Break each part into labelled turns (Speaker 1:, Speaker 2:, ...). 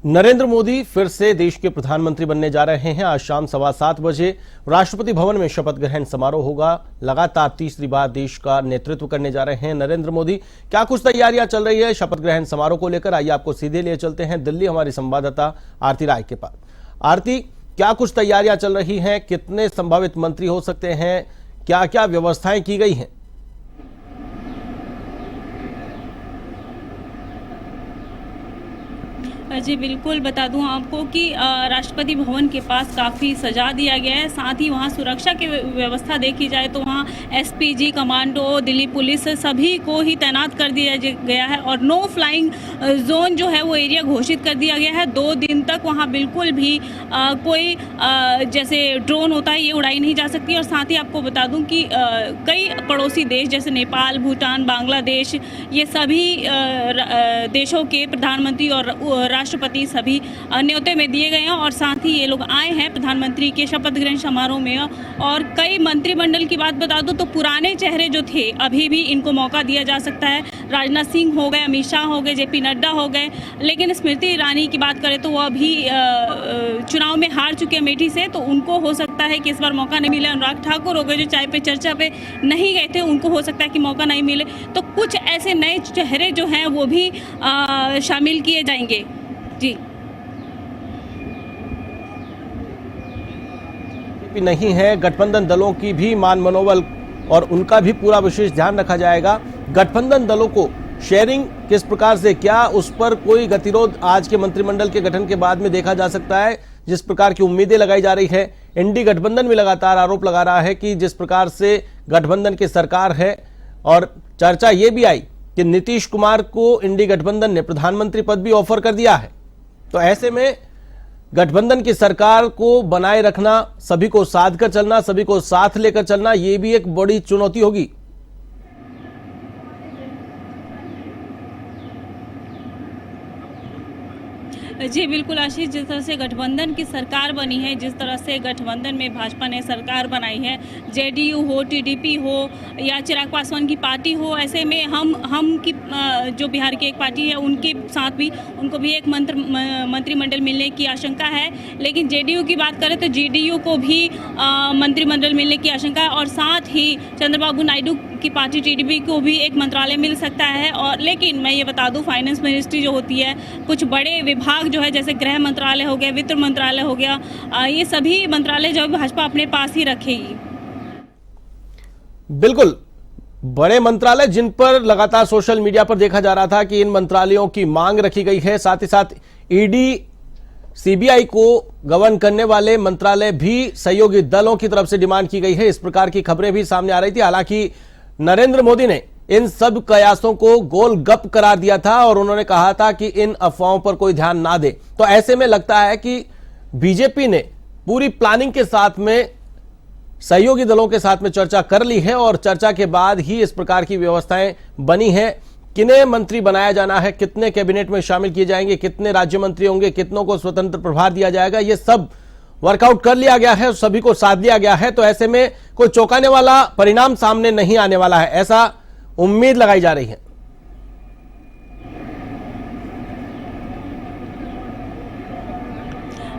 Speaker 1: नरेंद्र मोदी फिर से देश के प्रधानमंत्री बनने जा रहे हैं। आज शाम 7:15 बजे राष्ट्रपति भवन में शपथ ग्रहण समारोह होगा। लगातार तीसरी बार देश का नेतृत्व करने जा रहे हैं नरेंद्र मोदी। क्या कुछ तैयारियां चल रही है शपथ ग्रहण समारोह को लेकर, आइए आपको सीधे लिए चलते हैं दिल्ली हमारी संवाददाता आरती राय के पास। आरती, क्या कुछ तैयारियां चल रही हैं, कितने संभावित मंत्री हो सकते हैं, क्या क्या व्यवस्थाएं की गई हैं?
Speaker 2: जी बिल्कुल, बता दूं आपको कि राष्ट्रपति भवन के पास काफ़ी सजा दिया गया है। साथ ही वहां सुरक्षा की व्यवस्था देखी जाए तो वहां एसपीजी, कमांडो, दिल्ली पुलिस सभी को ही तैनात कर दिया गया है और नो फ्लाइंग जोन जो है वो एरिया घोषित कर दिया गया है। 2 दिन तक वहां बिल्कुल भी कोई जैसे ड्रोन होता है ये उड़ाई नहीं जा सकती। और साथ ही आपको बता दूं कि कई पड़ोसी देश जैसे नेपाल, भूटान, बांग्लादेश, ये सभी देशों के प्रधानमंत्री और राष्ट्रपति सभी न्योते में दिए गए हैं और साथ ही ये लोग आए हैं प्रधानमंत्री के शपथ ग्रहण समारोह में। और कई मंत्रिमंडल की बात बता दूं तो पुराने चेहरे जो थे अभी भी इनको मौका दिया जा सकता है। राजनाथ सिंह हो गए, अमित शाह हो गए, जेपी नड्डा हो गए, लेकिन स्मृति ईरानी की बात करें तो वो अभी चुनाव में हार चुके हैं अमेठी से, तो उनको हो सकता है कि इस बार मौका नहीं मिले। अनुराग ठाकुर हो गए जो चाय पे चर्चा पे नहीं गए थे, उनको हो सकता है कि मौका नहीं मिले। तो कुछ ऐसे नए चेहरे जो हैं वो भी शामिल किए जाएंगे। जी
Speaker 1: नहीं है, गठबंधन दलों की भी मान मनोबल और उनका भी पूरा विशेष ध्यान रखा जाएगा। गठबंधन दलों को शेयरिंग किस प्रकार से, क्या उस पर कोई गतिरोध आज के मंत्रिमंडल के गठन के बाद में देखा जा सकता है? जिस प्रकार की उम्मीदें लगाई जा रही है, एनडी गठबंधन भी लगातार आरोप लगा रहा है कि जिस प्रकार से गठबंधन की सरकार है, और चर्चा ये भी आई कि नीतीश कुमार को एनडी गठबंधन ने प्रधानमंत्री पद भी ऑफर कर दिया है। तो ऐसे में गठबंधन की सरकार को बनाए रखना, सभी को साथ कर चलना, सभी को साथ लेकर चलना, यह भी एक बड़ी चुनौती होगी।
Speaker 2: जी बिल्कुल आशीष, जिस तरह से गठबंधन की सरकार बनी है, जिस तरह से गठबंधन में भाजपा ने सरकार बनाई है, जेडीयू हो, टीडीपी हो या चिराग पासवान की पार्टी हो, ऐसे में हम की जो बिहार की एक पार्टी है उनके साथ भी उनको भी एक मंत्रिमंडल मिलने की आशंका है। लेकिन जेडीयू की बात करें तो जेडीयू को भी मंत्रिमंडल मिलने की आशंका है और साथ ही चंद्रबाबू नायडू की पार्टी टीडीपी को भी एक मंत्रालय मिल सकता है। और लेकिन मैं ये बता दूं, फाइनेंस मिनिस्ट्री जो होती है, कुछ बड़े विभाग जो है जैसे गृह मंत्रालय हो गया, वित्त मंत्रालय हो गया, ये सभी मंत्रालय जो भाजपा अपने पास ही रखेगी।
Speaker 1: बिल्कुल, बड़े मंत्रालय जिन पर लगातार सोशल मीडिया पर देखा जा रहा था कि इन मंत्रालयों की मांग रखी गई है, साथ ही साथ ईडी, सीबीआई को गवर्न करने वाले मंत्रालय भी सहयोगी दलों की तरफ से डिमांड की गई है। इस प्रकार की खबरें भी सामने आ रही थी। हालांकि नरेंद्र मोदी ने इन सब कयासों को गोलगप करार दिया था और उन्होंने कहा था कि इन अफवाहों पर कोई ध्यान ना दे। तो ऐसे में लगता है कि बीजेपी ने पूरी प्लानिंग के साथ में सहयोगी दलों के साथ में चर्चा कर ली है और चर्चा के बाद ही इस प्रकार की व्यवस्थाएं बनी है। किन्हें मंत्री बनाया जाना है, कितने कैबिनेट में शामिल किए जाएंगे, कितने राज्य मंत्री होंगे, कितनों को स्वतंत्र प्रभार दिया जाएगा, ये सब वर्कआउट कर लिया गया है, सभी को साथ दिया गया है। तो ऐसे में कोई चौंकाने वाला परिणाम सामने नहीं आने वाला है, ऐसा उम्मीद लगाई जा रही है।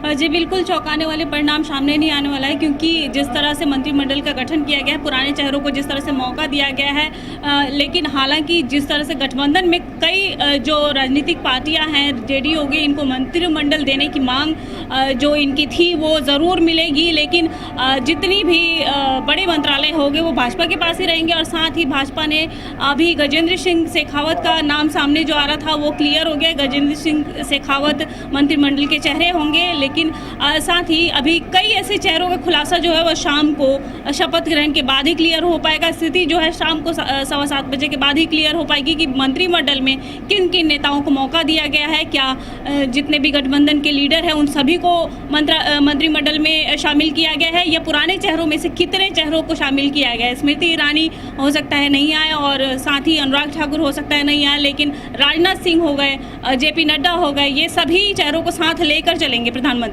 Speaker 2: जी बिल्कुल, चौंकाने वाले परिणाम सामने नहीं आने वाला है, क्योंकि जिस तरह से मंत्रिमंडल का गठन किया गया है, पुराने चेहरों को जिस तरह से मौका दिया गया है, लेकिन हालांकि जिस तरह से गठबंधन में कई जो राजनीतिक पार्टियां हैं, जेडीयू होगी, इनको मंत्रिमंडल देने की मांग जो इनकी थी वो ज़रूर मिलेगी, लेकिन जितनी भी बड़े मंत्रालय होंगे वो भाजपा के पास ही रहेंगे। और साथ ही भाजपा ने अभी गजेंद्र सिंह शेखावत का नाम सामने जो आ रहा था वो क्लियर हो गया, गजेंद्र सिंह शेखावत मंत्रिमंडल के चेहरे होंगे। लेकिन साथ ही अभी कई ऐसे चेहरों का खुलासा जो है वो शाम को शपथ ग्रहण के बाद ही क्लियर हो पाएगा। स्थिति जो है शाम को 7:15 बजे के बाद ही क्लियर हो पाएगी कि मंत्रिमंडल में किन किन नेताओं को मौका दिया गया है, क्या जितने भी गठबंधन के लीडर हैं उन सभी को मंत्रिमंडल में शामिल किया गया है, या पुराने चेहरों में से कितने चेहरों को शामिल किया गया है। स्मृति ईरानी हो सकता है नहीं आए और साथ ही अनुराग ठाकुर हो सकता है नहीं आए, लेकिन राजनाथ सिंह हो गए, जेपी नड्डा हो गए, ये सभी चेहरों को साथ लेकर चलेंगे प्रधानमंत्री।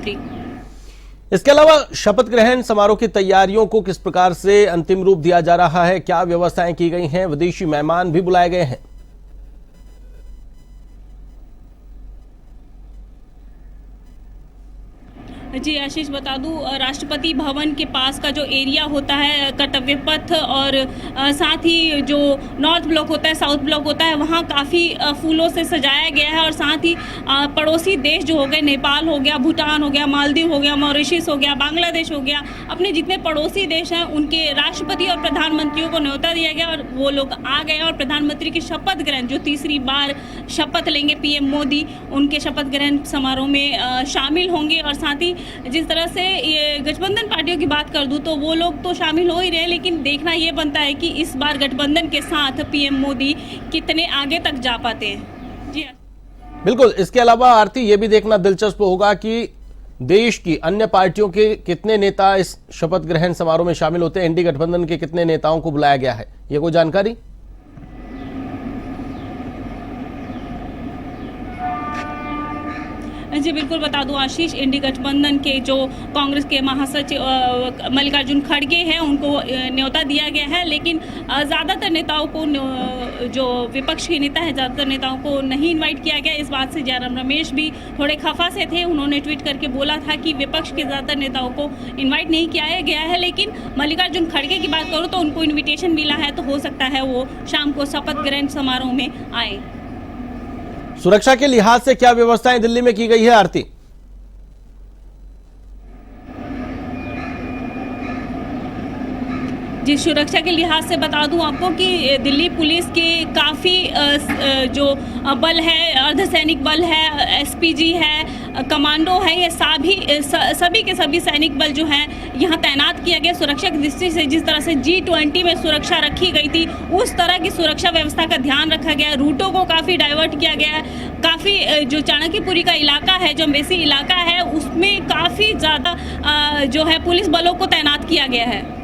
Speaker 1: इसके अलावा शपथ ग्रहण समारोह की तैयारियों को किस प्रकार से अंतिम रूप दिया जा रहा है, क्या व्यवस्थाएं की गई हैं, विदेशी मेहमान भी बुलाए गए हैं?
Speaker 2: जी आशीष, बता दूं राष्ट्रपति भवन के पास का जो एरिया होता है कर्तव्य पथ और साथ ही जो नॉर्थ ब्लॉक होता है, साउथ ब्लॉक होता है, वहाँ काफ़ी फूलों से सजाया गया है। और साथ ही पड़ोसी देश जो हो गए, नेपाल हो गया, भूटान हो गया, मालदीव हो गया, मॉरिशस हो गया, बांग्लादेश हो गया, अपने जितने पड़ोसी देश हैं उनके राष्ट्रपति और प्रधानमंत्रियों को न्योता दिया गया और वो लोग आ गए। और प्रधानमंत्री की शपथ ग्रहण, जो तीसरी बार शपथ लेंगे पीएम मोदी, उनके शपथ ग्रहण समारोह में शामिल होंगे। और साथ ही जिस तरह से ये गठबंधन पार्टियों की बात कर दूं तो वो लोग तो शामिल हो ही रहे हैं, लेकिन देखना ये बनता है कि इस बार गठबंधन के साथ पीएम मोदी कितने आगे तक जा पाते हैं। जी
Speaker 1: बिल्कुल। इसके अलावा आरती, ये भी देखना दिलचस्प होगा कि देश की अन्य पार्टियों के कितने नेता इस शपथ ग्रहण समारोह में शामिल होते हैं, एनडीए गठबंधन के कितने नेताओं को बुलाया गया है, ये कोई जानकारी?
Speaker 2: जी बिल्कुल, बता दूं आशीष, इंडी गठबंधन के जो कांग्रेस के महासचिव मल्लिकार्जुन खड़गे हैं उनको न्योता दिया गया है, लेकिन ज़्यादातर नेताओं को, जो विपक्ष के नेता हैं, ज़्यादातर नेताओं को नहीं इनवाइट किया गया। इस बात से जयराम रमेश भी थोड़े खफा से थे। उन्होंने ट्वीट करके बोला था कि विपक्ष के ज़्यादातर नेताओं को इन्वाइट नहीं किया गया है, लेकिन मल्लिकार्जुन खड़गे की बात करूँ तो उनको इन्विटेशन मिला है, तो हो सकता है वो शाम को शपथ ग्रहण समारोह में आए।
Speaker 1: सुरक्षा के लिहाज से क्या व्यवस्थाएं दिल्ली में की गई है आरती?
Speaker 2: जी, सुरक्षा के लिहाज से बता दूं आपको कि दिल्ली पुलिस के काफ़ी जो बल है, अर्धसैनिक बल है, एसपीजी है, कमांडो है, ये सभी के सभी सैनिक बल जो हैं यहाँ तैनात किया गया। सुरक्षा की दृष्टि से जिस तरह से G20 में सुरक्षा रखी गई थी, उस तरह की सुरक्षा व्यवस्था का ध्यान रखा गया है। रूटों को काफ़ी डाइवर्ट किया गया है। काफ़ी जो चाणक्यपुरी का इलाका है, जो मेसी इलाका है, उसमें काफ़ी ज़्यादा जो है पुलिस बलों को तैनात किया गया है।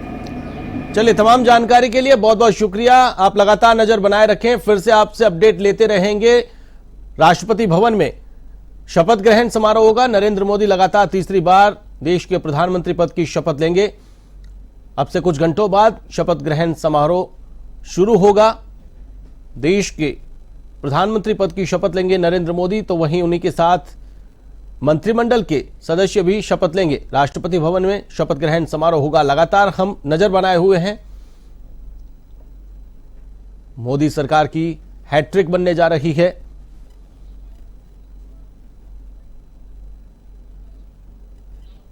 Speaker 1: चलिए, तमाम जानकारी के लिए बहुत बहुत शुक्रिया। आप लगातार नजर बनाए रखें, फिर से आपसे अपडेट लेते रहेंगे। राष्ट्रपति भवन में शपथ ग्रहण समारोह होगा। नरेंद्र मोदी लगातार तीसरी बार देश के प्रधानमंत्री पद की शपथ लेंगे। अब से कुछ घंटों बाद शपथ ग्रहण समारोह शुरू होगा। देश के प्रधानमंत्री पद की शपथ लेंगे नरेंद्र मोदी, तो वहीं उन्हीं के साथ मंत्रिमंडल के सदस्य भी शपथ लेंगे। राष्ट्रपति भवन में शपथ ग्रहण समारोह होगा। लगातार हम नजर बनाए हुए हैं। मोदी सरकार की हैट्रिक बनने जा रही है।